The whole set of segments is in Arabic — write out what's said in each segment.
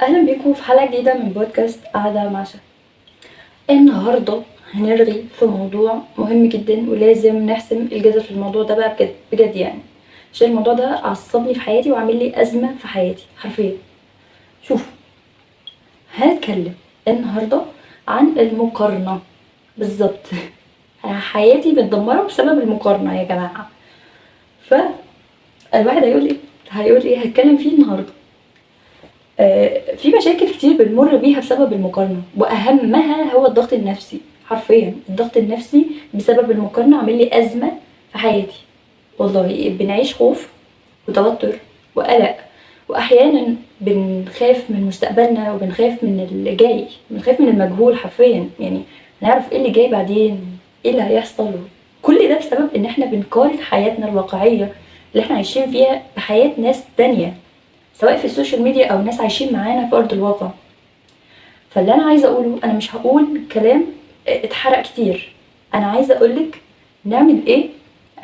اهلا بيكم في حلقه جديده من بودكاست قاعده مع شهد. النهارده هنرغي في موضوع مهم جدا ولازم نحسم الجدل في الموضوع ده بقى بجد بجد يعني، عشان الموضوع ده عصبني في حياتي وعامل لي ازمه في حياتي حرفيا. شوفوا، هنتكلم النهارده عن المقارنه بالظبط. أنا حياتي متدمره بسبب المقارنه يا جماعه. فالواحد هيقول ايه هتكلم فيه النهارده. في مشاكل كتير بنمر بيها بسبب المقارنة، وأهمها هو الضغط النفسي. حرفيا الضغط النفسي بسبب المقارنة عامل لي أزمة في حياتي. والله بنعيش خوف وتوتر وقلق، وأحيانا بنخاف من مستقبلنا وبنخاف من اللي جاي، بنخاف من المجهول حرفيا يعني. هنعرف ايه اللي جاي بعدين، ايه اللي هيحصل. كل ده بسبب ان احنا بنقارن حياتنا الواقعية اللي احنا عايشين فيها بحياة ناس تانية، سواء في السوشيال ميديا او ناس عايشين معانا في ارض الواقع. فاللي انا عايزه اقوله، انا مش هقول كلام اتحرق كتير. انا عايزه اقولك نعمل ايه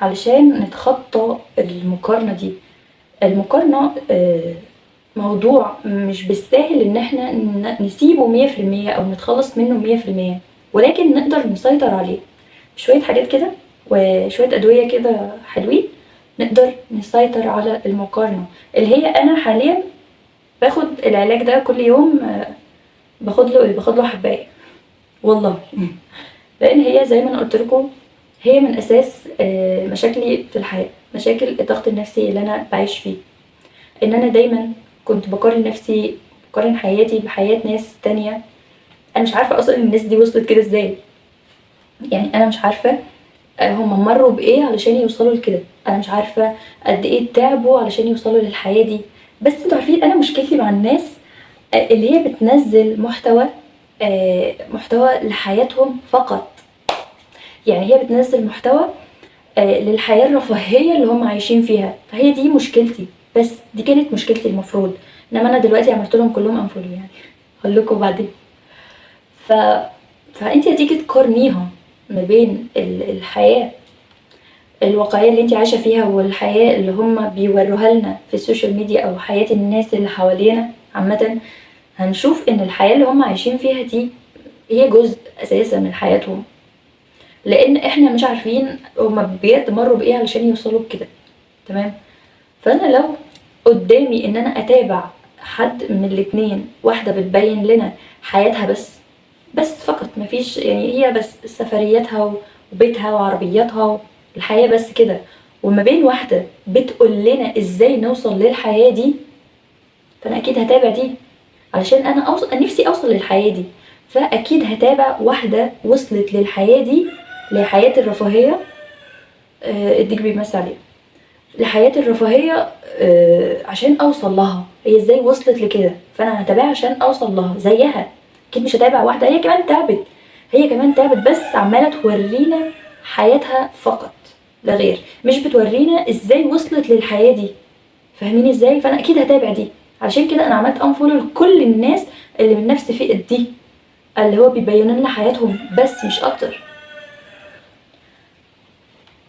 علشان نتخطى المقارنه دي. المقارنه موضوع مش بالساهل ان احنا نسيبه 100% او نتخلص منه 100%، ولكن نقدر نسيطر عليه بشويه حاجات كده وشويه ادويه كده حلوين. نقدر نسيطر على المقارنه اللي هي انا حاليا باخد العلاج ده كل يوم. باخد له حباية والله. لان هي زي ما انا قلت لكم، هي من اساس مشاكلي في الحياة، مشاكل الضغط النفسي اللي انا بعيش فيه. ان انا دايما كنت بقارن حياتي بحياة ناس تانية. انا مش عارفة اصلا الناس دي وصلت كده ازاي. يعني انا مش عارفة هم مروا بايه علشان يوصلوا لكده. انا مش عارفة قد ايه تعبوا علشان يوصلوا للحياة دي. بس انتوا عارفين انا مشكلتي مع الناس اللي هي بتنزل محتوى لحياتهم فقط. يعني هي بتنزل محتوى للحياة الرفاهية اللي هم عايشين فيها، فهي دي مشكلتي. بس دي كانت مشكلتي المفروض، انما انا دلوقتي عملت لهم كلهم انفولو يعني. هقول لكم بعدين. ف فانت هتيجي تقارنيها ما بين الحياة الواقعية اللي انت عايشة فيها والحياة اللي هم بيوروها لنا في السوشيال ميديا او حياة الناس اللي حوالينا عامة. هنشوف ان الحياة اللي هم عايشين فيها دي هي جزء اساسا من حياتهم، لان احنا مش عارفين هما بجد مروا بايه علشان يوصلوا بكده. تمام. فانا لو قدامي ان انا اتابع حد من الاتنين، واحدة بتبين لنا حياتها بس فقط، مفيش يعني، هي بس سفرياتها وبيتها وعربياتها الحياة بس كده، وما بين واحدة بتقول لنا ازاي نوصل للحياة دي، فانا اكيد هتابع دي علشان أنا نفسي اوصل للحياة دي. فاكيد هتابع واحدة وصلت للحياة دي، لحياة الرفاهية. الديك بيمثل عليها لحياة الرفاهية. عشان اوصل لها هي ازاي وصلت لكده، فانا هتابعها عشان اوصل لها زيها. اكيد مش هتابع واحدة هي كمان تعبت، هي كمان تعبت بس عمالة تورينا حياتها فقط لا غير، مش بتورينا ازاي وصلت للحياة دي. فاهمين ازاي؟ فانا اكيد هتابع دي. عشان كده انا عملت انفولو لكل الناس اللي من نفس فئة دي، اللي هو بيبينوا لنا حياتهم بس مش اكتر.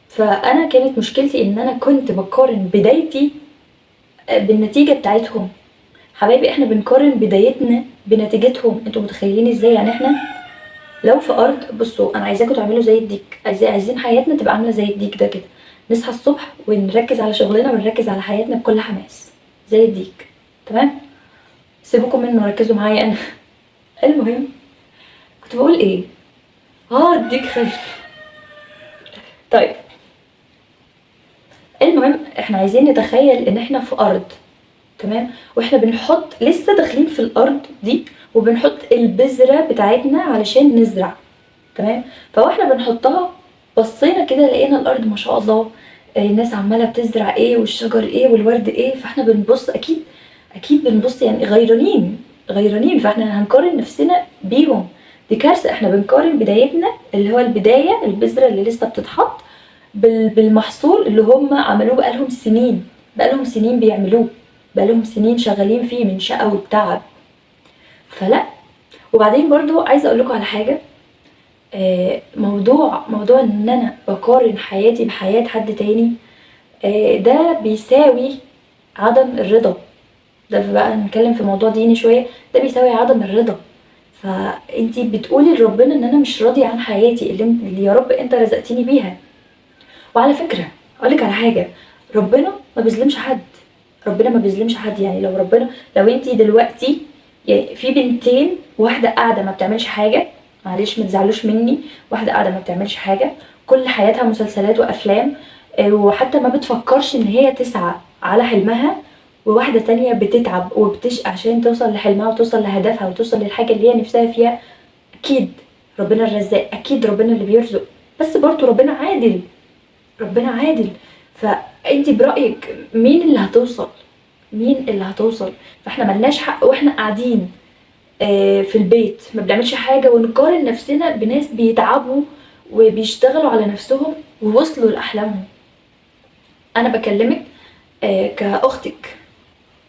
فانا كانت مشكلتي ان انا كنت بقارن بدايتي بالنتيجة بتاعتهم. حبايبي احنا بنقارن بدايتنا بنتيجتهم، انتوا متخيلين ازاي؟ يعني احنا لو في ارض، بصوا انا عايزاكم تعملوا زي الديك، عايزين حياتنا تبقى عامله زي الديك ده كده. نصحى الصبح ونركز على شغلنا ونركز على حياتنا بكل حماس زي الديك. تمام. سيبوكم منه، ركزوا معايا انا. المهم، كنت بقول ايه؟ الديك خايف. طيب، المهم احنا عايزين نتخيل ان احنا في ارض. تمام. واحنا بنحط لسه داخلين في الارض دي، وبنحط البذرة بتاعتنا علشان نزرع. تمام. فواحنا بنحطها بصينا كده لقينا الارض ما شاء الله، الناس عمالة بتزرع ايه والشجر ايه والورد ايه، فاحنا بنبص اكيد بنبص يعني غيرانين، فاحنا هنقارن نفسنا بيهم. دي كارثة. احنا بنقارن بدايتنا اللي هو البداية، البذرة اللي لسه بتتحط، بالمحصول اللي هم عملوه بقالهم سنين بيعملوه، بقالهم سنين شغالين فيه من شقة وتعب. فلا. وبعدين برضو عايزة اقول لكم على حاجة. موضوع ان انا بقارن حياتي بحياة حد تاني، ده بيساوي عدم الرضا. ده بقى نتكلم في موضوع ديني شويه، ده بيساوي عدم الرضا. فانتي بتقولي لربنا ان انا مش راضيه عن حياتي اللي يا رب انت رزقتيني بيها. وعلى فكره اقولك على حاجه، ربنا ما بيظلمش حد. ربنا ما بيظلمش حد. يعني لو انتي دلوقتي، يعني في بنتين، واحده قاعده ما بتعملش حاجه، معلش ما تزعلوش مني، واحده قاعده ما بتعملش حاجه، كل حياتها مسلسلات وافلام، وحتى ما بتفكرش ان هي تسعى على حلمها، وواحده تانية بتتعب وبتشقى عشان توصل لحلمها وتوصل لهدفها وتوصل للحاجه اللي هي نفسها فيها. اكيد ربنا الرزاق، اكيد ربنا اللي بيرزق، بس برضه ربنا عادل. ربنا عادل. فانت برأيك مين اللي هتوصل؟ مين اللي هتوصل؟ فاحنا ملناش حق واحنا قاعدين في البيت ما بنعملش حاجة ونقارن نفسنا بناس بيتعبوا وبيشتغلوا على نفسهم ووصلوا لأحلامهم. انا بكلمك كأختك،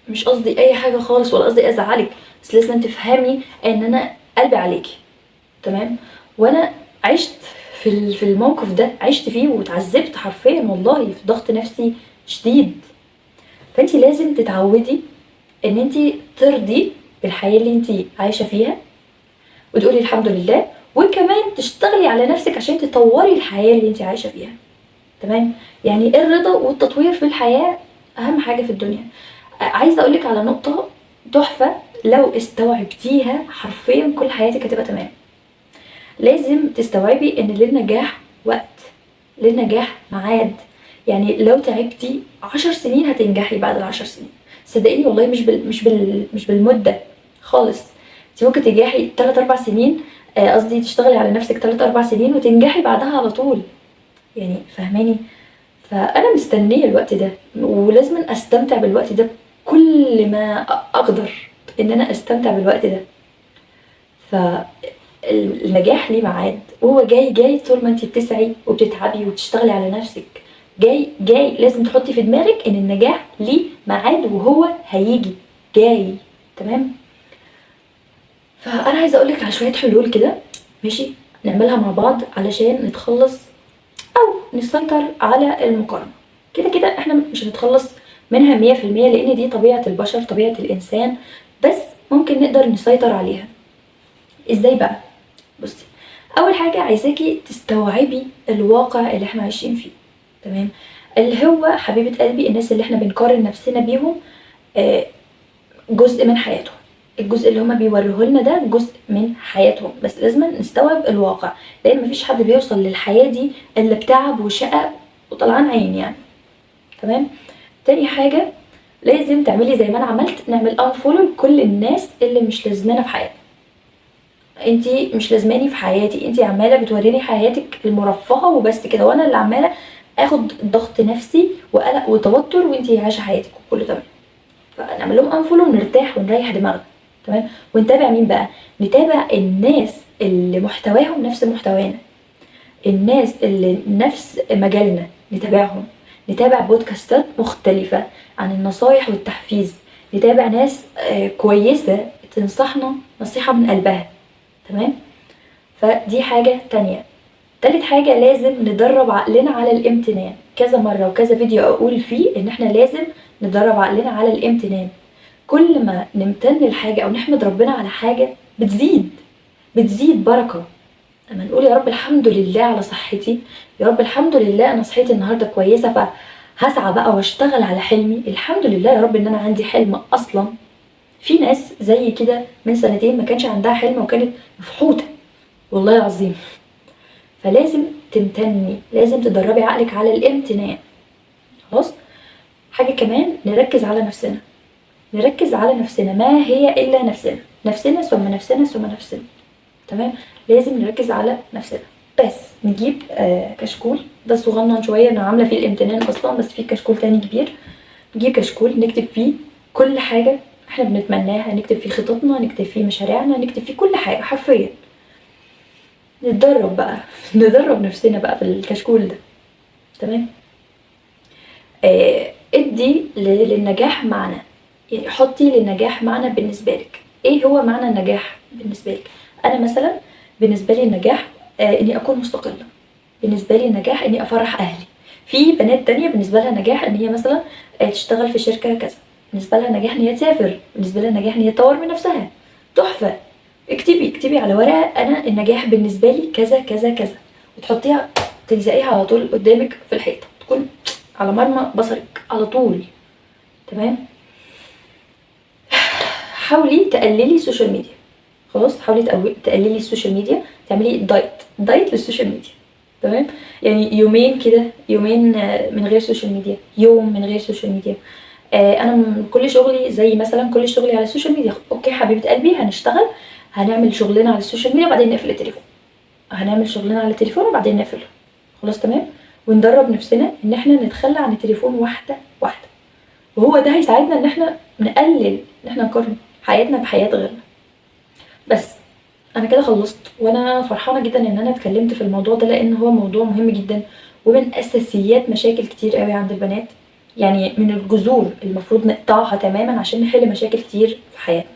مش قصدي اي حاجة خالص ولا قصدي ازعلك، بس لازم تفهمي ان انا قلبي عليكي. تمام. وانا عشت في الموقف ده، عشت فيه واتعذبت حرفيا والله في ضغط نفسي شديد. فانت لازم تتعودي ان انت ترضي بالحياة اللي انت عايشة فيها وتقولي الحمد لله، وكمان تشتغلي على نفسك عشان تطوري الحياة اللي انت عايشة فيها. تمام. يعني الرضا والتطوير في الحياة اهم حاجة في الدنيا. عايزة اقولك على نقطة تحفة، لو استوعبتيها حرفيا كل حياتك هتبقى تمام. لازم تستوعبي ان للنجاح وقت، للنجاح ميعاد. يعني لو تعبتي 10 سنين هتنجحي بعد ال10 سنين. صدقيني والله مش بالمدة خالص. انت ممكن تنجحي 3 4 سنين، قصدي تشتغلي على نفسك 3 4 سنين وتنجحي بعدها على طول. يعني فاهماني؟ فانا مستنيه الوقت ده ولازم استمتع بالوقت ده كل ما اقدر ان انا استمتع بالوقت ده. فالنجاح ليه ميعاد، وهو جاي طول ما انت بتسعي وبتتعبي وبتشتغلي على نفسك. جاي لازم تحطي في دماغك ان النجاح ليه ميعاد وهو هيجي جاي. تمام. فانا عايزه اقولك على شويه حلول كده، ماشي، نعملها مع بعض علشان نتخلص او نسيطر على المقارنه. كده كده احنا مش هنتخلص منها 100%، لان دي طبيعه البشر، طبيعه الانسان، بس ممكن نقدر نسيطر عليها. ازاي بقى؟ بصي، اول حاجه عايزاكي تستوعبي الواقع اللي احنا عايشين فيه. تمام. اللي هو حبيبه قلبي الناس اللي احنا بنقارن نفسنا بيهم جزء من حياتهم. الجزء اللي هما بيوروه لنا ده جزء من حياتهم، بس لازم نستوعب الواقع، لان مفيش حد بيوصل للحياه دي الا بتعب وشقى وطلعان عين يعني. تمام. تاني حاجه لازم تعملي زي ما انا عملت، نعمل انفولو لكل الناس اللي مش لازمانا في حياتنا. انتي مش لازماني في حياتي، انتي عماله بتوريني حياتك المرفهه وبس كده، وانا اللي عماله اخد ضغط نفسي وقلق وتوتر وانتي عايشه حياتك وكله تمام. فنعمل لهم انفولو ونرتاح ونريح دماغنا. تمام. ونتابع مين بقى؟ نتابع الناس اللي محتواهم نفس محتوانا، الناس اللي نفس مجالنا نتابعهم. نتابع بودكاستات مختلفة عن النصايح والتحفيز، نتابع ناس كويسة تنصحنا نصيحة من قلبها. تمام. فدي حاجة تانية. تالت حاجة لازم ندرب عقلنا على الامتنان. كذا مرة وكذا فيديو اقول فيه ان احنا لازم ندرب عقلنا على الامتنان. كل ما نمتن لحاجة او نحمد ربنا على حاجة بتزيد بركة. لما نقول يا رب الحمد لله على صحتي، يا رب الحمد لله انا صحتي النهارده كويسه، فهسعى بقى واشتغل على حلمي. الحمد لله يا رب ان انا عندي حلم اصلا. في ناس زي كده من سنتين ما كانش عندها حلم وكانت مفحوطه والله العظيم. فلازم تمتني، لازم تدربي عقلك على الامتنان. خلاص. حاجه كمان، نركز على نفسنا. نركز على نفسنا، ما هي الا نفسنا، نفسنا ثم نفسنا ثم نفسنا. تمام. لازم نركز على نفسنا. بس نجيب كشكول، ده صغنن شويه انا عامله فيه الامتنان اصلا، بس في كشكول تاني كبير. نجيب كشكول نكتب فيه كل حاجه احنا بنتمناها، نكتب فيه خططنا، نكتب فيه مشاريعنا، نكتب فيه كل حاجه حرفيا. نتدرب بقى ندرب نفسنا بقى في الكشكول ده. تمام. ادي للنجاح معنى. يعني حطي للنجاح معنى بالنسبه لك. ايه هو معنى النجاح بالنسبه لك؟ انا مثلا بالنسبه لي النجاح اني اكون مستقله. بالنسبه لي النجاح اني افرح اهلي. في بنات تانية بالنسبه لها نجاح ان هي مثلا تشتغل في شركه كذا. بالنسبه لها النجاح ان هي تسافر، بالنسبه لها النجاح ان هي تطور من نفسها. تحفه. اكتبي على ورقه انا النجاح بالنسبه لي كذا كذا كذا، وتحطيها تلزقيها على طول قدامك في الحيطه، تكون على مرمى بصرك على طول. تمام. حاولي تقللي السوشيال ميديا. خلاص، حاولي تقللي السوشيال ميديا، تعملي دايت للسوشيال ميديا. تمام. يعني يومين كده، يومين من غير سوشيال ميديا، يوم من غير سوشيال ميديا. انا كل شغلي زي مثلا كل شغلي على السوشيال ميديا. اوكي حبيبه قلبي، هنشتغل، هنعمل شغلنا على السوشيال ميديا وبعدين نقفل التليفون، هنعمل شغلنا على التليفون وبعدين نقفله. خلاص تمام. وندرب نفسنا ان احنا نتخلى عن التليفون واحده واحده، وهو ده هيساعدنا ان احنا نقلل ان احنا نقارن حياتنا بحياه غيرنا. بس انا كده خلصت، وانا فرحانه جدا ان انا اتكلمت في الموضوع ده، لان هو موضوع مهم جدا ومن اساسيات مشاكل كتير قوي عند البنات. يعني من الجذور المفروض نقطعها تماما عشان نحل مشاكل كتير في حياتنا.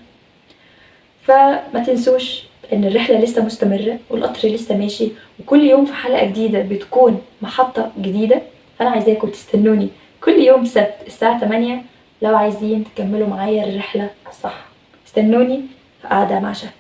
فما تنسوش ان الرحله لسه مستمره والقطر لسه ماشي، وكل يوم في حلقه جديده بتكون محطه جديده. فانا عايزاكم تستنوني كل يوم سبت الساعه 8 لو عايزين تكملوا معايا الرحله صح. استنوني في قعده مع شهد.